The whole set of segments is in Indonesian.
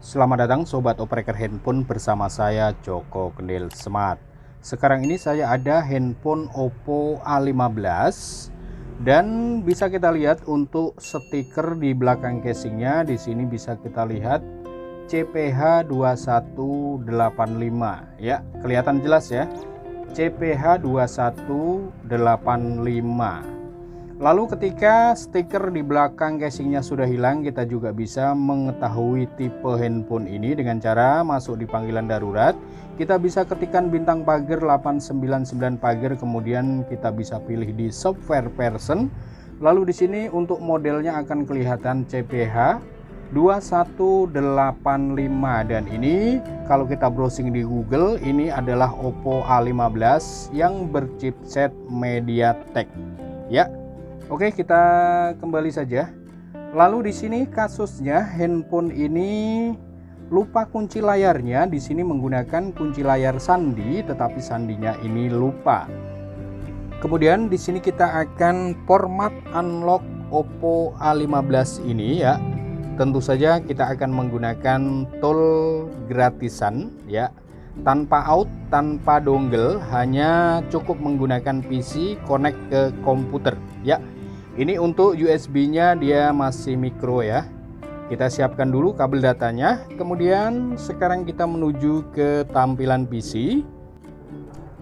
Selamat datang Sobat Operator Handphone bersama saya Joko Kendil Smart. Sekarang ini saya ada handphone Oppo A15 dan bisa kita lihat untuk stiker di belakang casingnya. Di sini bisa kita lihat CPH 2185 ya, kelihatan jelas ya, CPH 2185. Lalu ketika stiker di belakang casingnya sudah hilang, kita juga bisa mengetahui tipe handphone ini dengan cara masuk di panggilan darurat. Kita bisa ketikkan bintang pagar 899 pagar, kemudian kita bisa pilih di software version. Lalu di sini untuk modelnya akan kelihatan CPH 2185 dan ini kalau kita browsing di Google ini adalah Oppo A15 yang berchipset MediaTek ya. Oke, kita kembali saja. Lalu di sini kasusnya handphone ini lupa kunci layarnya. Di sini menggunakan kunci layar sandi, tetapi sandinya ini lupa. Kemudian di sini kita akan format unlock Oppo A15 ini ya. Tentu saja kita akan menggunakan tool gratisan ya. Tanpa out, tanpa dongle, hanya cukup menggunakan PC connect ke komputer ya. Ini untuk USB-nya dia masih micro ya. Kita siapkan dulu kabel datanya. Kemudian sekarang kita menuju ke tampilan PC.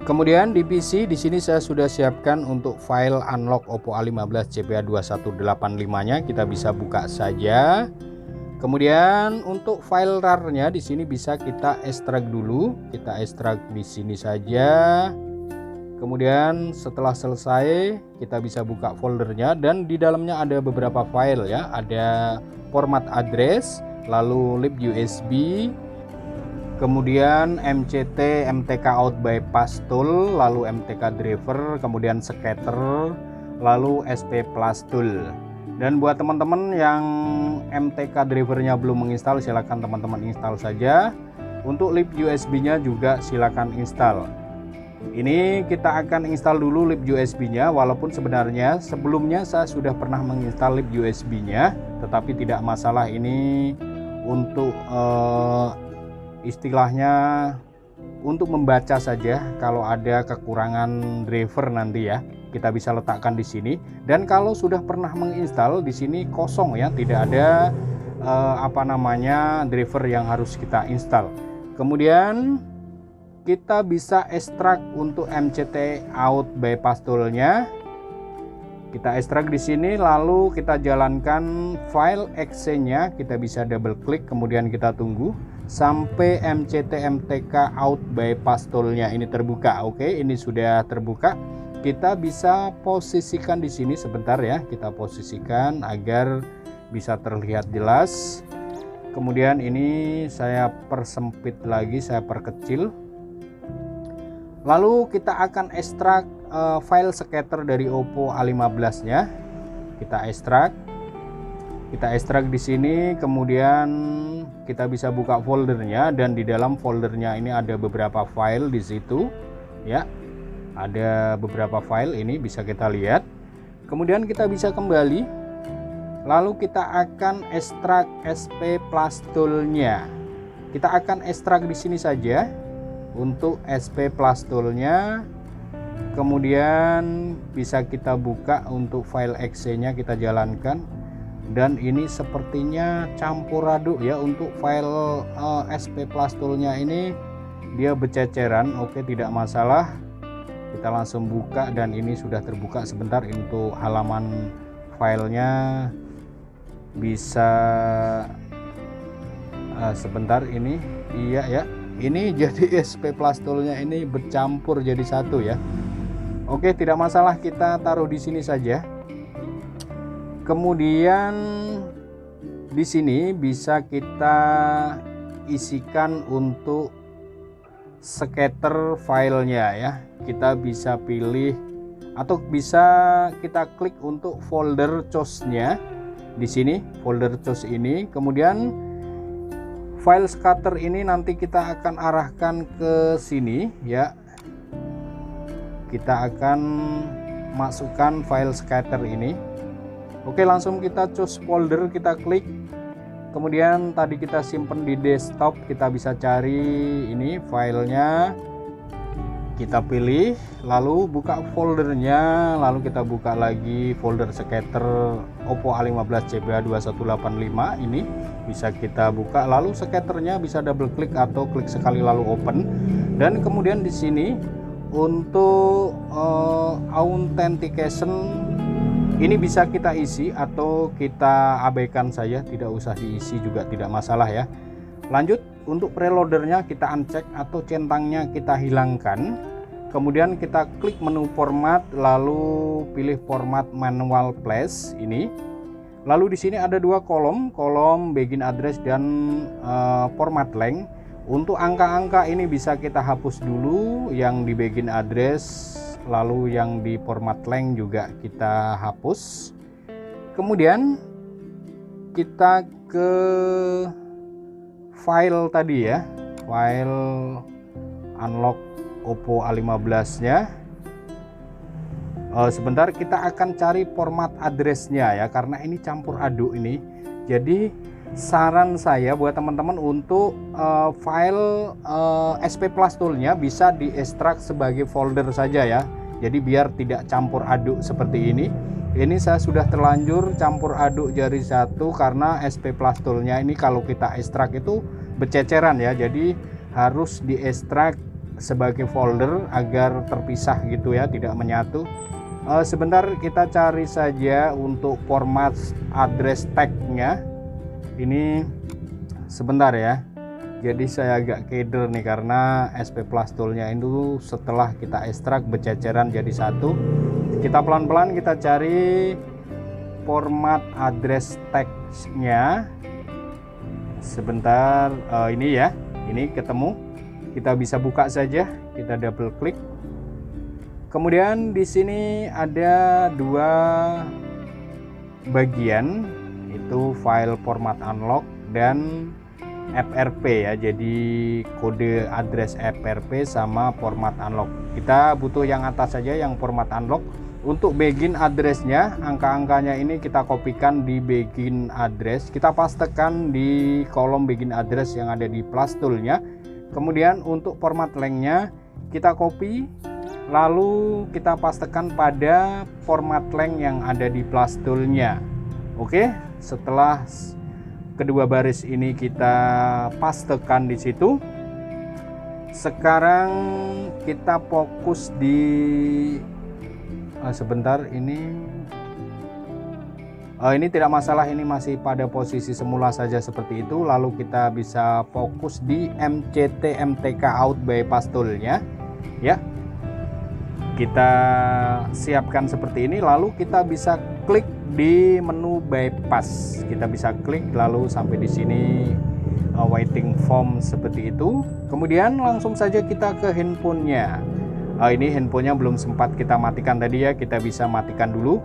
Kemudian di PC di sini saya sudah siapkan untuk file unlock Oppo A15 CPH 2185-nya. Kita bisa buka saja. Kemudian untuk file RAR-nya di sini bisa kita ekstrak dulu. Kita ekstrak di sini saja. Kemudian setelah selesai kita bisa buka foldernya dan di dalamnya ada beberapa file ya. Ada format address, lalu lib USB, kemudian MCT MTK out bypass tool, lalu MTK driver, kemudian scatter, lalu SP plus tool. Dan buat teman-teman yang MTK drivernya belum menginstal, silakan teman-teman install saja. Untuk lib USB-nya juga silakan install. Ini kita akan install dulu lib USB-nya, walaupun sebenarnya sebelumnya saya sudah pernah menginstal lib USB-nya, tetapi tidak masalah. Ini untuk istilahnya untuk membaca saja. Kalau ada kekurangan driver nanti ya, kita bisa letakkan di sini. Dan kalau sudah pernah menginstal, di sini kosong ya, tidak ada driver yang harus kita install. Kemudian kita bisa ekstrak untuk MCT out bypass tool-nya. Kita ekstrak di sini, lalu kita jalankan file exe-nya. Kita bisa double klik, kemudian kita tunggu sampai MCT MTK out bypass tool-nya ini terbuka. Oke, ini sudah terbuka. Kita bisa posisikan di sini sebentar ya. Kita posisikan agar bisa terlihat jelas. Kemudian ini saya persempit lagi, saya perkecil. Lalu kita akan ekstrak file scatter dari Oppo A15 nya. Kita ekstrak di sini, kemudian kita bisa buka foldernya dan di dalam foldernya ini ada beberapa file di situ ya. Ada beberapa file ini bisa kita lihat. Kemudian kita bisa kembali. Lalu kita akan ekstrak SP plus tool-nya. Kita akan ekstrak di sini saja. Untuk SP plus tool-nya, kemudian bisa kita buka untuk file exe-nya, kita jalankan. Dan ini sepertinya campur aduk ya, untuk file SP plus tool-nya ini dia berceceran. Oke, tidak masalah, kita langsung buka dan ini sudah terbuka. Sebentar, untuk halaman filenya bisa sebentar, ini iya ya. Ini jadi SP plus tool-nya ini bercampur jadi satu ya. Oke, tidak masalah, kita taruh di sini saja. Kemudian di sini bisa kita isikan untuk scatter filenya ya. Kita bisa pilih atau bisa kita klik untuk folder choose-nya di sini, folder choose ini. Kemudian file scatter ini nanti kita akan arahkan ke sini ya. Kita akan masukkan file scatter ini. Oke, langsung kita choose folder, kita klik. Kemudian tadi kita simpen di desktop, kita bisa cari ini filenya, kita pilih, lalu buka foldernya, lalu kita buka lagi folder scatter Oppo A15 CBA2185 ini bisa kita buka, lalu scatternya bisa double klik atau klik sekali lalu open. Dan kemudian di sini untuk authentication ini bisa kita isi atau kita abaikan saja, tidak usah diisi juga tidak masalah ya. Lanjut, untuk preloadernya kita uncheck atau centangnya kita hilangkan. Kemudian kita klik menu format, lalu pilih format manual flash ini. Lalu di sini ada dua kolom begin address dan format length. Untuk angka-angka ini bisa kita hapus dulu yang di begin address, lalu yang di format length juga kita hapus. Kemudian kita ke file tadi ya, file unlock Oppo A15 nya. Sebentar, kita akan cari format addressnya ya, karena ini campur aduk ini. Jadi saran saya buat teman-teman untuk file SP Plus Tool-nya bisa diekstrak sebagai folder saja ya. Jadi biar tidak campur aduk seperti ini. Ini saya sudah terlanjur campur aduk jari satu karena SP Plus Tool-nya ini kalau kita ekstrak itu berceceran ya. Jadi harus diekstrak sebagai folder agar terpisah gitu ya, tidak menyatu. Sebentar, kita cari saja untuk format address tag-nya. Ini sebentar ya. Jadi saya agak keder nih karena SP Plus Tool-nya itu setelah kita ekstrak berceceran jadi satu. Kita pelan-pelan kita cari format address tag-nya. Sebentar, ini ya. Ini ketemu. Kita bisa buka saja. Kita double klik. Kemudian di sini ada dua bagian, itu file format unlock dan FRP ya. Jadi kode address FRP sama format unlock. Kita butuh yang atas saja, yang format unlock. Untuk begin addressnya, angka-angkanya ini kita kopikan di begin address. Kita pastekan di kolom begin address yang ada di Plus Tool-nya. Kemudian untuk format length-nya kita copy, lalu kita pastekan pada format length yang ada di Plus Tool-nya. Oke, setelah kedua baris ini kita pastekan di situ, sekarang kita fokus di sebentar, ini tidak masalah, ini masih pada posisi semula saja seperti itu. Lalu kita bisa fokus di MCT MTK out bypass tool-nya ya. Kita siapkan seperti ini, lalu kita bisa klik di menu bypass. Kita bisa klik lalu sampai di sini waiting form seperti itu. Kemudian langsung saja kita ke handphonenya. Ini handphonenya belum sempat kita matikan tadi ya, kita bisa matikan dulu.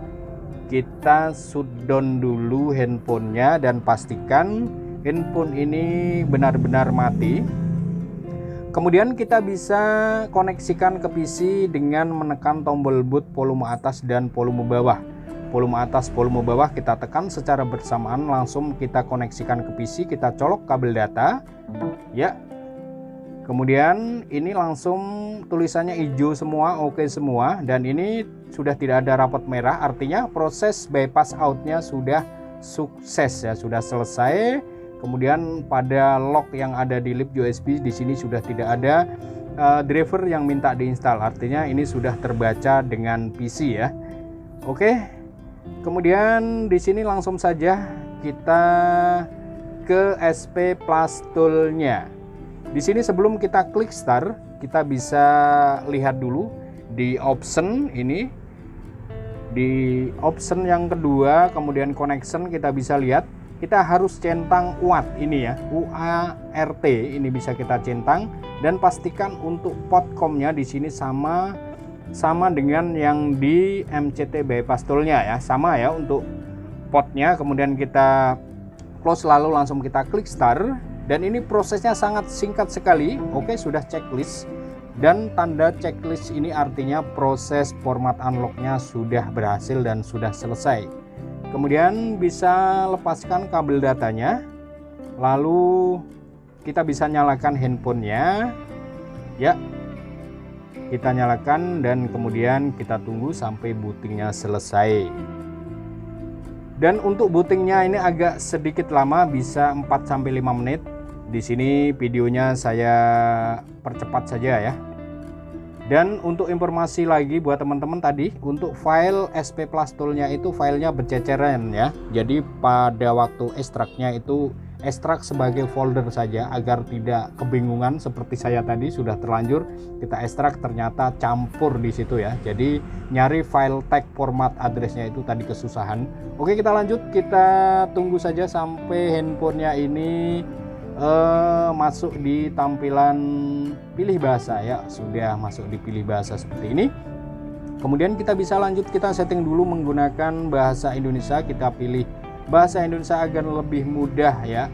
Kita shutdown dulu handphonenya dan pastikan handphone ini benar-benar mati. Kemudian kita bisa koneksikan ke PC dengan menekan tombol boot volume atas dan volume bawah. Volume atas, volume bawah kita tekan secara bersamaan, langsung kita koneksikan ke PC, kita colok kabel data ya. Kemudian ini langsung tulisannya hijau semua, oke semua, dan ini sudah tidak ada rapot merah, artinya proses bypass outnya sudah sukses ya, sudah selesai. Kemudian pada lock yang ada di lip USB di sini sudah tidak ada driver yang minta diinstal, artinya ini sudah terbaca dengan PC ya. Oke. Kemudian di sini langsung saja kita ke SP Plus Tool-nya. Di sini sebelum kita klik start, kita bisa lihat dulu di option ini. Di option yang kedua, kemudian connection, kita bisa lihat kita harus centang UART ini ya, UART ini bisa kita centang, dan pastikan untuk potcom-nya di sini sama dengan yang di MCT bypass tool-nya ya, sama ya untuk potnya. Kemudian kita close lalu langsung kita klik start. Dan ini prosesnya sangat singkat sekali. Oke, sudah checklist. Dan tanda checklist ini artinya proses format unlock-nya sudah berhasil dan sudah selesai. Kemudian bisa lepaskan kabel datanya. lalu kita bisa nyalakan handphonenya ya. Kita nyalakan dan kemudian kita tunggu sampai bootingnya selesai. Dan untuk bootingnya ini agak sedikit lama, bisa 4-5 menit. Di sini videonya saya percepat saja ya. Dan untuk informasi lagi buat teman-teman tadi, untuk file SP Plus Tool-nya itu filenya berceceran ya. Jadi pada waktu ekstraknya itu ekstrak sebagai folder saja agar tidak kebingungan seperti saya tadi sudah terlanjur kita ekstrak ternyata campur di situ ya. Jadi nyari file tag format addressnya itu tadi kesusahan. Oke, kita lanjut, kita tunggu saja sampai handphonenya ini masuk di tampilan pilih bahasa ya. Sudah masuk di pilih bahasa seperti ini. Kemudian kita bisa lanjut, kita setting dulu menggunakan bahasa Indonesia. Kita pilih bahasa Indonesia agar lebih mudah ya.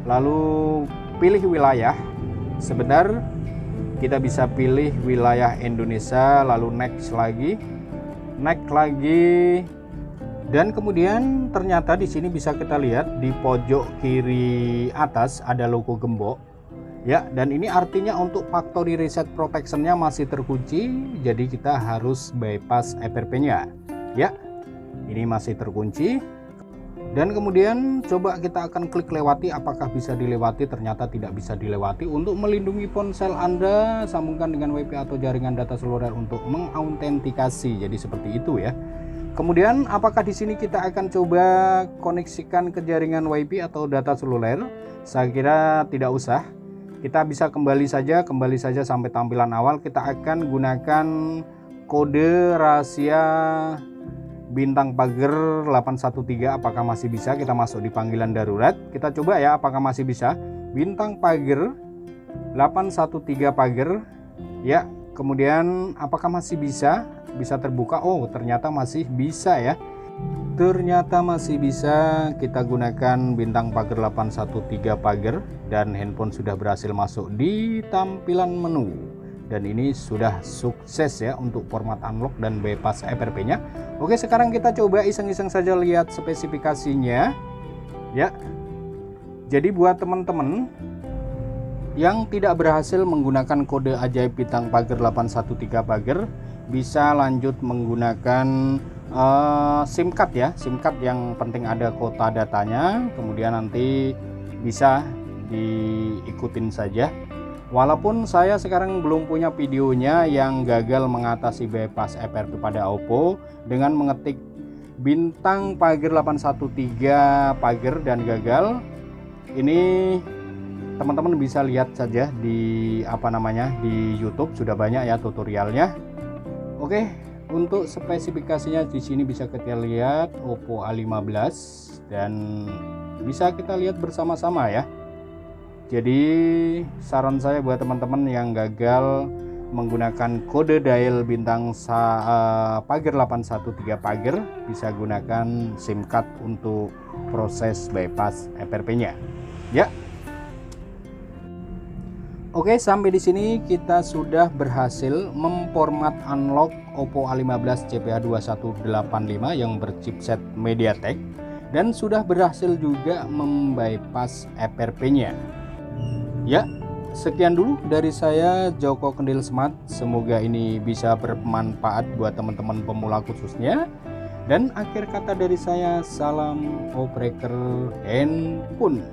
Lalu pilih wilayah. Sebentar, kita bisa pilih wilayah Indonesia, lalu next lagi, dan kemudian ternyata di sini bisa kita lihat di pojok kiri atas ada logo gembok ya, dan ini artinya untuk factory reset protection-nya masih terkunci, jadi kita harus bypass FRP-nya ya. Ini masih terkunci. Dan kemudian coba kita akan klik lewati, apakah bisa dilewati. Ternyata tidak bisa dilewati. Untuk melindungi ponsel Anda, sambungkan dengan WiFi atau jaringan data seluler untuk mengautentikasi. Jadi seperti itu ya. Kemudian apakah di sini kita akan coba koneksikan ke jaringan WiFi atau data seluler? Saya kira tidak usah. Kita bisa kembali saja sampai tampilan awal. Kita akan gunakan kode rahasia bintang pagar 813. Apakah masih bisa? Kita masuk di panggilan darurat, kita coba ya apakah masih bisa. Bintang pagar 813 pagar ya. Kemudian apakah masih bisa terbuka? Oh, ternyata masih bisa ya. Ternyata masih bisa. Kita gunakan bintang pagar 813 pagar dan handphone sudah berhasil masuk di tampilan menu. Dan ini sudah sukses ya untuk format unlock dan bypass FRP-nya. Oke, sekarang kita coba iseng-iseng saja lihat spesifikasinya ya. Jadi buat teman-teman yang tidak berhasil menggunakan kode ajaib bintang pagar 813 pagar, bisa lanjut menggunakan SIM card ya. SIM card yang penting ada kuota datanya, kemudian nanti bisa diikutin saja. Walaupun saya sekarang belum punya videonya yang gagal mengatasi bypass FRP pada Oppo dengan mengetik bintang pagar 813 pagar dan gagal. Ini teman-teman bisa lihat saja di di YouTube, sudah banyak ya tutorialnya. Oke, untuk spesifikasinya di sini bisa kita lihat Oppo A15 dan bisa kita lihat bersama-sama ya. Jadi saran saya buat teman-teman yang gagal menggunakan kode dial bintang pagar 813 pagar, bisa gunakan SIM card untuk proses bypass FRP-nya. Ya. Oke, sampai di sini kita sudah berhasil memformat unlock Oppo A15 CPA2185 yang berchipset MediaTek dan sudah berhasil juga membypass FRP-nya. Ya, sekian dulu dari saya Joko Kendil Smart. Semoga ini bisa bermanfaat buat teman-teman pemula khususnya. Dan akhir kata dari saya, salam operator handphone.